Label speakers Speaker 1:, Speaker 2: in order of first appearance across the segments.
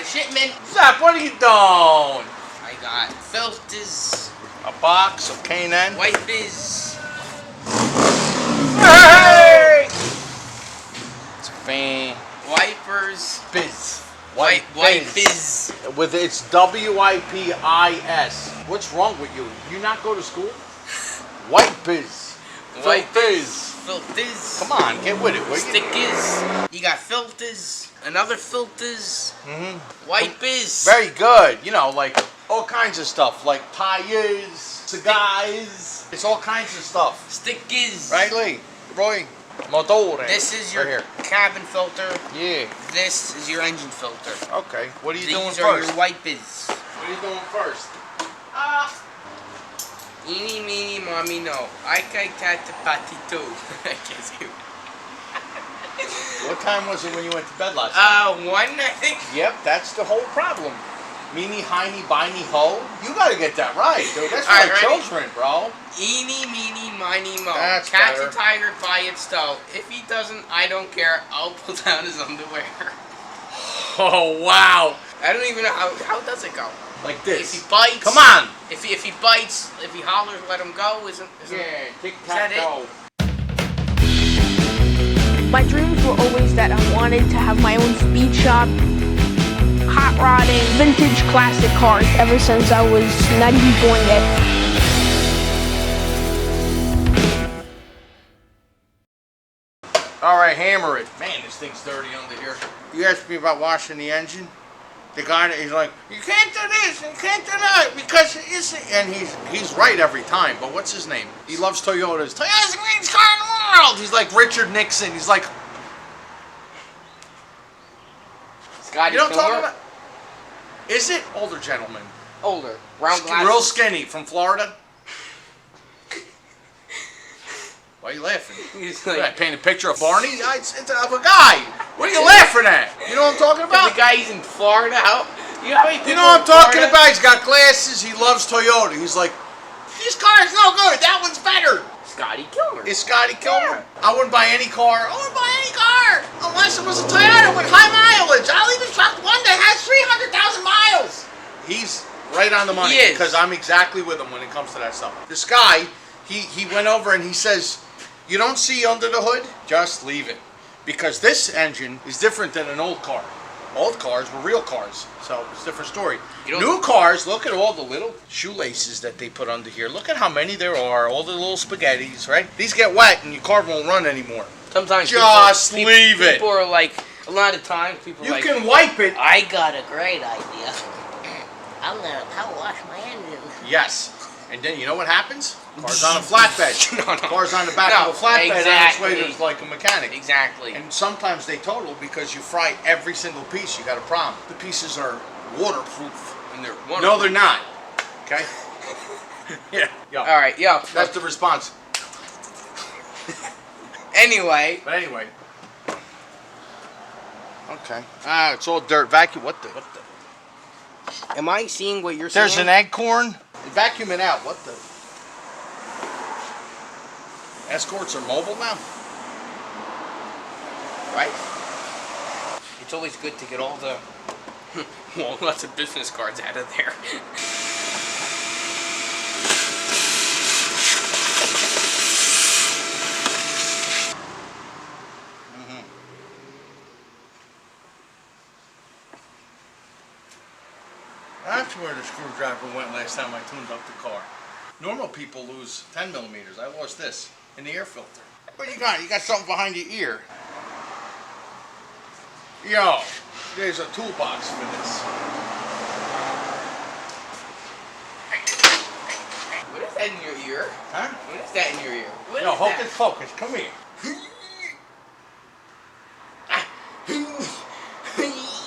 Speaker 1: a shipment.
Speaker 2: Zap, what are you doing?
Speaker 1: I got filters.
Speaker 2: A box of K&N.
Speaker 1: Wipers.
Speaker 2: Hey! It's a fan.
Speaker 1: Wipers.
Speaker 2: Biz.
Speaker 1: Wipers.
Speaker 2: With its WIPIS. What's wrong with you? You not go to school? White biz. Filters.
Speaker 1: Filters.
Speaker 2: Come on, get with it.
Speaker 1: Stickers. You got filters. Another filters. Wipers.
Speaker 2: Very good. You know, like all kinds of stuff. Like tires, cigars. It's all kinds of stuff.
Speaker 1: Stickers.
Speaker 2: Right, Lee? Roy? Motore.
Speaker 1: This is your
Speaker 2: right
Speaker 1: cabin filter.
Speaker 2: Yeah.
Speaker 1: This is your engine filter.
Speaker 2: Okay. What are you doing
Speaker 1: These
Speaker 2: first?
Speaker 1: are your wipers.
Speaker 2: What are you doing first?
Speaker 1: Eeny, meeny, mommy, no. I cat the patty too. I can't see it.
Speaker 2: What time was it when you went to bed last night?
Speaker 1: 1, I think.
Speaker 2: Yep, that's the whole problem. Meeny, hiney, biny, ho. You gotta get that right, dude. That's for
Speaker 1: All right,
Speaker 2: my
Speaker 1: ready?
Speaker 2: children, bro.
Speaker 1: Eeny, meeny, miny, mo.
Speaker 2: That's
Speaker 1: Catch
Speaker 2: better.
Speaker 1: a tiger by its toe. If he doesn't, I don't care. I'll pull down his underwear.
Speaker 2: Oh, wow.
Speaker 1: I don't even know how does it go.
Speaker 2: Like this.
Speaker 1: If he bites.
Speaker 2: Come on.
Speaker 1: If he bites, if he hollers, let him go. Isn't
Speaker 2: Yeah, tic
Speaker 1: that
Speaker 2: tac toe.
Speaker 3: My dreams were always that I wanted to have my own speed shop, hot rodding, vintage classic cars ever since I was not even born yet.
Speaker 2: All right, hammer it. Man, this thing's dirty under here. You asked me about washing the engine. The guy, he's like, you can't do this, you can't do that, because it's, and he's right every time, but what's his name? He loves Toyotas. Toyota's the greatest car in the world! He's like Richard Nixon. He's like,
Speaker 1: Scotty
Speaker 2: you know what I'm talking
Speaker 1: Pilmer?
Speaker 2: about? Is it? Older gentleman.
Speaker 1: Older. Round glasses.
Speaker 2: Real skinny from Florida. Why are you laughing?
Speaker 1: He's
Speaker 2: What,
Speaker 1: like,
Speaker 2: I paint a picture of Barney? It's of a guy. What are you laughing at? You know what I'm talking about?
Speaker 1: the guy's in Florida. How you know how many people
Speaker 2: You know what I'm
Speaker 1: in
Speaker 2: talking
Speaker 1: Florida?
Speaker 2: about? He's got glasses. He loves Toyota. He's like, this car's no good. That one's better.
Speaker 1: Scotty Kilmer.
Speaker 2: It's Scotty Kilmer. I wouldn't buy any car. I wouldn't buy any car unless it was a Toyota with high mileage. I'll even truck one that has 300,000 miles. He's right on the money
Speaker 1: He is.
Speaker 2: because I'm exactly with him when it comes to that stuff. This guy, he went over and he says, you don't see under the hood? Just leave it. Because this engine is different than an old car. Old cars were real cars, so it's a different story. New cars, look at all the little shoelaces that they put under here. Look at how many there are, all the little spaghettis, right? These get wet and your car won't run anymore.
Speaker 1: Sometimes
Speaker 2: Just leave it.
Speaker 1: People are like, a lot of times people are
Speaker 2: You
Speaker 1: like,
Speaker 2: can wipe it.
Speaker 1: I got a great idea. I'm gonna power wash my engine.
Speaker 2: Yes. And then you know what happens? Car's on a flatbed.
Speaker 1: No.
Speaker 2: Car's on the back of a flatbed on its way to like a mechanic.
Speaker 1: Exactly.
Speaker 2: And sometimes they total because you fry every single piece. You got a problem. The pieces are waterproof.
Speaker 1: And they're
Speaker 2: No,
Speaker 1: wonderful.
Speaker 2: they're not. Okay? Yeah.
Speaker 1: All right, yo.
Speaker 2: That's the response.
Speaker 1: Anyway.
Speaker 2: But anyway. Okay. Ah, it's all dirt. Vacuum. What the?
Speaker 1: Am I seeing what you're seeing?
Speaker 2: There's an acorn. Vacuum it out. What the? Escorts are mobile now.
Speaker 1: Right? It's always good to get all the well, lots of business cards out of there.
Speaker 2: That's where the screwdriver went last time I tuned up the car. Normal people lose 10 millimeters. I lost this in the air filter. What you got? You got something behind your ear. Yo, there's a toolbox for this.
Speaker 1: What is that in your ear?
Speaker 2: Huh?
Speaker 1: What is that in your ear? What
Speaker 2: Yo,
Speaker 1: is
Speaker 2: hocus
Speaker 1: that?
Speaker 2: pocus, come here.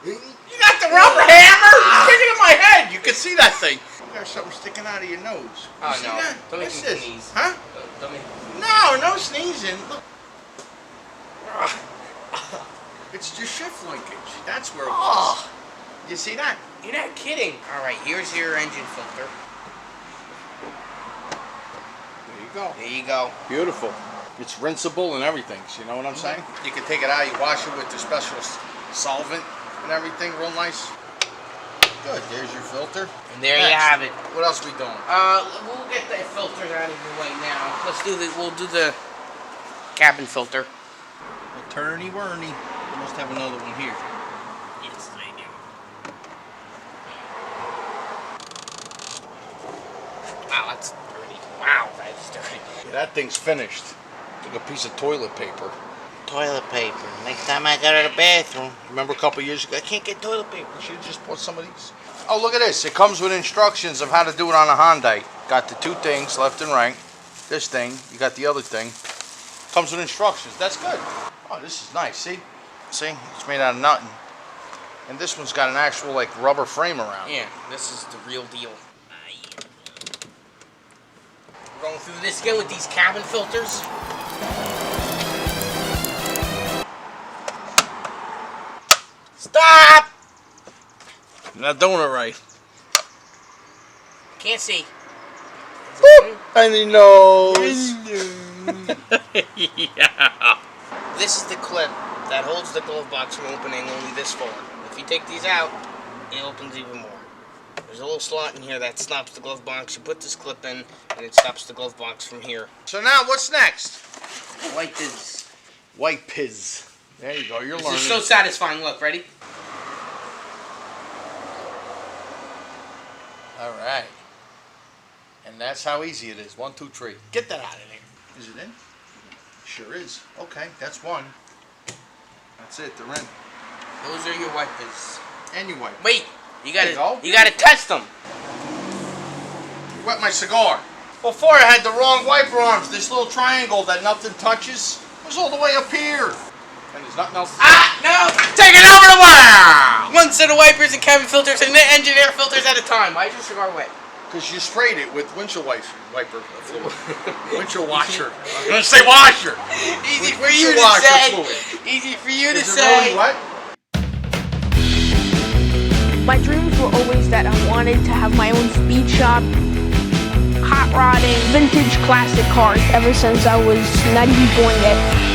Speaker 2: You got the rubber hammer? It's sticking in my head. You can see that thing. You got something sticking out of your nose.
Speaker 1: Oh,
Speaker 2: You see
Speaker 1: no.
Speaker 2: that?
Speaker 1: Don't make
Speaker 2: What's
Speaker 1: me
Speaker 2: this?
Speaker 1: sneeze.
Speaker 2: Huh?
Speaker 1: Don't make-
Speaker 2: No sneezing. Look. It's just shift linkage. That's where it was.
Speaker 1: Oh,
Speaker 2: You see that?
Speaker 1: you're not kidding. All right, here's your engine filter.
Speaker 2: There you go.
Speaker 1: There you go.
Speaker 2: Beautiful. It's rinsable and everything. So you know what I'm saying? You can take it out. You wash it with the special solvent and everything. Real nice. Good. There's your filter.
Speaker 1: And there you
Speaker 2: Next.
Speaker 1: have it.
Speaker 2: What else we doing?
Speaker 1: We'll get the filters out of the way now. We'll do the cabin filter.
Speaker 2: Attorney Werney. We must have another one here.
Speaker 1: Yes, I do. Wow, that's dirty. Wow, that's dirty.
Speaker 2: Yeah, that thing's finished. Took a piece of toilet paper.
Speaker 4: Toilet paper. Next time I go to the bathroom.
Speaker 2: Remember a couple years ago, I can't get toilet paper. You should have just bought some of these. Oh, look at this. It comes with instructions of how to do it on a Hyundai. Got the two things, left and right. This thing, you got the other thing. Comes with instructions. That's good. Oh, this is nice. See? See? It's made out of nothing. And this one's got an actual, like, rubber frame around it.
Speaker 1: Yeah, this is the real deal. We're going through this again with these cabin filters. Stop!
Speaker 2: You're not doing it right.
Speaker 1: Can't see.
Speaker 2: Boop! And he knows.
Speaker 1: Yeah. This is the clip that holds the glove box from opening only this far. If you take these out, it opens even more. There's a little slot in here that stops the glove box. You put this clip in, and it stops the glove box from here.
Speaker 2: So now, what's next?
Speaker 1: White is.
Speaker 2: White Piz. There you go. You're
Speaker 1: This
Speaker 2: learning.
Speaker 1: is so satisfying. Look, ready?
Speaker 2: All right. And that's how easy it is. 1, 2, 3. Get that out of there. Is it in? Sure is. Okay, that's one. That's it. They're in.
Speaker 1: Those are your wipers.
Speaker 2: And you wipe.
Speaker 1: Wait, you
Speaker 2: There you go.
Speaker 1: gotta test them.
Speaker 2: You wet my cigar. Before I had the wrong wiper arms. This little triangle that nothing touches was all the way up here. And there's nothing else.
Speaker 1: Ah, no! Take it over the wire! One set of wipers and cabin filters and engine air filters at a time. Why is your cigar wet?
Speaker 2: Because you sprayed it with windshield wiper fluid. Windshield washer. I'm going to say washer.
Speaker 1: Easy
Speaker 2: With
Speaker 1: for you
Speaker 2: windshield
Speaker 1: to
Speaker 2: washer
Speaker 1: say.
Speaker 2: fluid.
Speaker 1: Easy for you to
Speaker 2: Is it
Speaker 1: say.
Speaker 2: really wet?
Speaker 3: My dreams were always that I wanted to have my own speed shop, hot rodding, vintage classic cars ever since I was not even born yet.